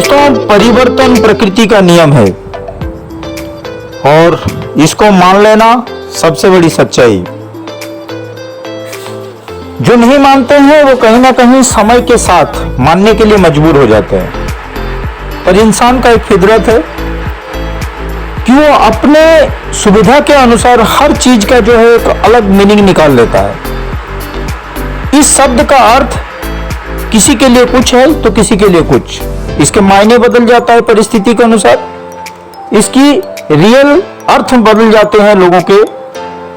दोस्तों, परिवर्तन प्रकृति का नियम है और इसको मान लेना सबसे बड़ी सच्चाई। जो नहीं मानते हैं वो कहीं ना कहीं समय के साथ मानने के लिए मजबूर हो जाते हैं। पर इंसान का एक फितरत है कि वो अपने सुविधा के अनुसार हर चीज का जो है एक अलग मीनिंग निकाल लेता है। इस शब्द का अर्थ किसी के लिए कुछ है तो किसी के लिए कुछ, इसके मायने बदल जाता है परिस्थिति के अनुसार, इसकी रियल अर्थ बदल जाते हैं लोगों के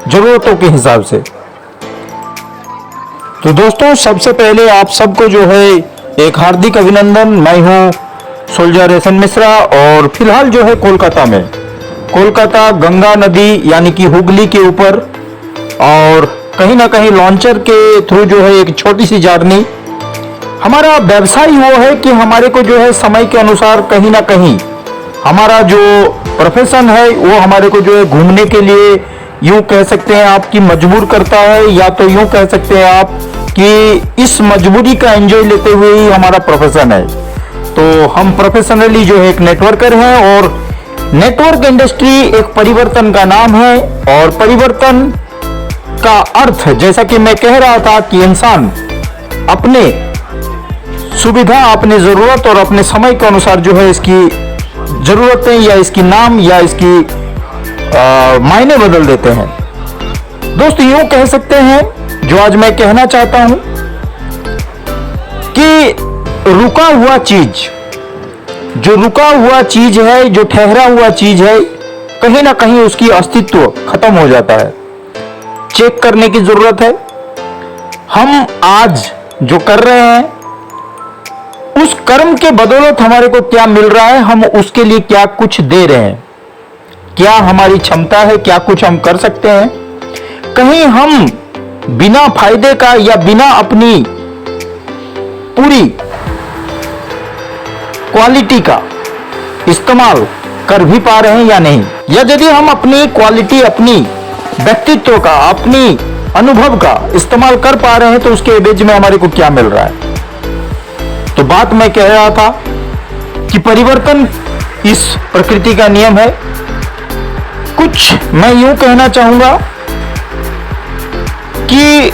जरूरतों के हिसाब से। तो दोस्तों, सबसे पहले आप सबको जो है एक हार्दिक अभिनंदन। मैं हूं सोल्जर एस एन मिश्रा और फिलहाल जो है कोलकाता में, कोलकाता गंगा नदी यानी कि हुगली के ऊपर, और कहीं ना कहीं लॉन्चर के थ्रू जो है एक छोटी सी जर्नी। हमारा व्यवसाय वो है कि हमारे को जो है समय के अनुसार कहीं ना कहीं हमारा जो प्रोफेशन है वो हमारे को जो है घूमने के लिए यूं कह सकते हैं आपकी मजबूर करता है, या तो यूं कह सकते हैं आप कि इस मजबूरी का एंजॉय लेते हुए ही हमारा प्रोफेशन है। तो हम प्रोफेशनली जो है एक नेटवर्कर हैं और नेटवर्क इंडस्ट्री एक परिवर्तन का नाम है। और परिवर्तन का अर्थ, जैसा कि मैं कह रहा था, कि इंसान अपने सुविधा, अपनी जरूरत और अपने समय के अनुसार जो है इसकी जरूरतें या इसकी नाम या इसकी मायने बदल देते हैं। दोस्तों, यूं कह सकते हैं जो आज मैं कहना चाहता हूं कि रुका हुआ चीज, जो रुका हुआ चीज है, जो ठहरा हुआ चीज है, कहीं ना कहीं उसकी अस्तित्व खत्म हो जाता है। चेक करने की जरूरत है हम आज जो कर रहे हैं उस कर्म के बदौलत हमारे को क्या मिल रहा है, हम उसके लिए क्या कुछ दे रहे हैं, क्या हमारी क्षमता है, क्या कुछ हम कर सकते हैं। कहीं हम बिना फायदे का या बिना अपनी पूरी क्वालिटी का इस्तेमाल कर भी पा रहे हैं या नहीं, या यदि हम अपनी क्वालिटी, अपनी व्यक्तित्व का, अपनी अनुभव का इस्तेमाल कर पा रहे हैं तो उसके एवज में हमारे को क्या मिल रहा है। तो बात मैं कह रहा था कि परिवर्तन इस प्रकृति का नियम है। कुछ मैं यूं कहना चाहूंगा कि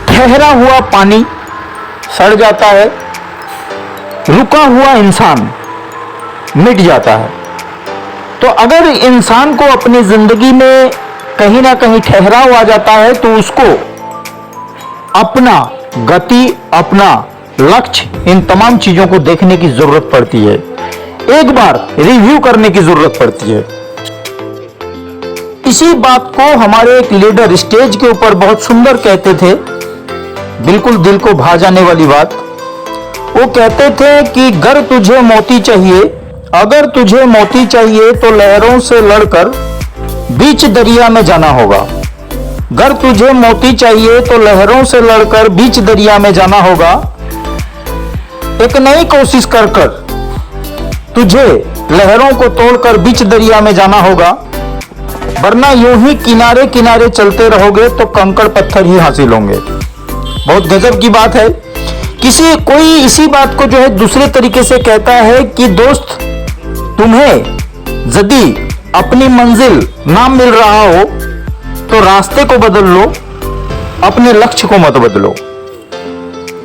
ठहरा हुआ पानी सड़ जाता है, रुका हुआ इंसान मिट जाता है। तो अगर इंसान को अपनी जिंदगी में कहीं ना कहीं ठहराव आ जाता है तो उसको अपना गति, अपना लक्ष्य, इन तमाम चीजों को देखने की जरूरत पड़ती है, एक बार रिव्यू करने की जरूरत पड़ती है। इसी बात को हमारे एक लीडर स्टेज के ऊपर बहुत सुंदर कहते थे, बिल्कुल दिल को भा जाने वाली बात। वो कहते थे कि गर तुझे मोती चाहिए, अगर तुझे मोती चाहिए तो लहरों से लड़कर बीच दरिया में जाना होगा। गर तुझे मोती चाहिए तो लहरों से लड़कर बीच दरिया में जाना होगा। एक नई कोशिश कर कर तुझे लहरों को तोड़कर बीच दरिया में जाना होगा, वरना यूं ही किनारे किनारे चलते रहोगे तो कंकड़ पत्थर ही हासिल होंगे। बहुत गजब की बात है। कोई इसी बात को जो है दूसरे तरीके से कहता है कि दोस्त, तुम्हें यदि अपनी मंजिल ना मिल रहा हो तो रास्ते को बदल लो, अपने लक्ष्य को मत बदलो।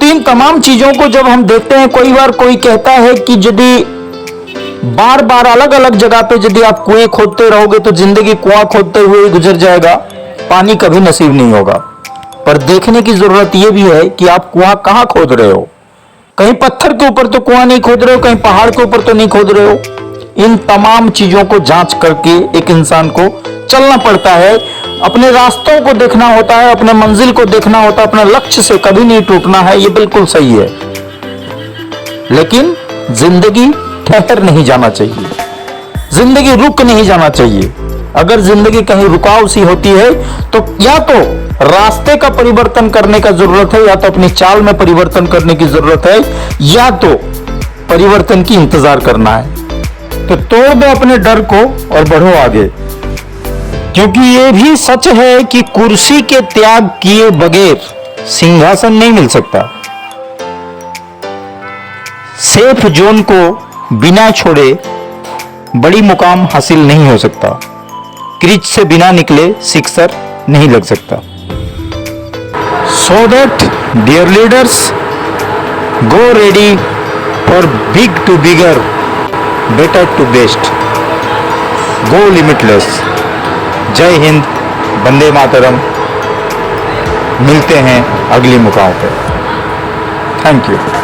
इन तमाम चीजों को जब हम देखते हैं, कई बार कोई कहता है कि यदि बार बार अलग अलग जगह पे यदि आप कुएं खोदते रहोगे तो जिंदगी कुआं खोदते हुए गुजर जाएगा, पानी कभी नसीब नहीं होगा। पर देखने की जरूरत यह भी है कि आप कुआं कहां खोद रहे हो। कहीं पत्थर के ऊपर तो कुआं नहीं खोद रहे हो, कहीं पहाड़ के ऊपर तो नहीं खोद रहे हो। इन तमाम चीजों को जांच करके एक इंसान को चलना पड़ता है, अपने रास्तों को देखना होता है, अपने मंजिल को देखना होता है, अपने लक्ष्य से कभी नहीं टूटना है। ये बिल्कुल सही है, लेकिन जिंदगी ठहर नहीं जाना चाहिए, जिंदगी रुक नहीं जाना चाहिए। अगर जिंदगी कहीं रुकाव सी होती है तो या तो रास्ते का परिवर्तन करने का जरूरत है, या तो अपनी चाल में परिवर्तन करने की जरूरत है, या तो परिवर्तन की इंतजार करना है। तो तोड़ दो अपने डर को और बढ़ो आगे, क्योंकि यह भी सच है कि कुर्सी के त्याग किए बगैर सिंहासन नहीं मिल सकता। सेफ जोन को बिना छोड़े बड़ी मुकाम हासिल नहीं हो सकता। क्रीज से बिना निकले सिक्सर नहीं लग सकता। So that dear leaders, go ready for big to bigger, better to best, go limitless. जय हिंद, वंदे मातरम। मिलते हैं अगली मुकाम पे। Thank you.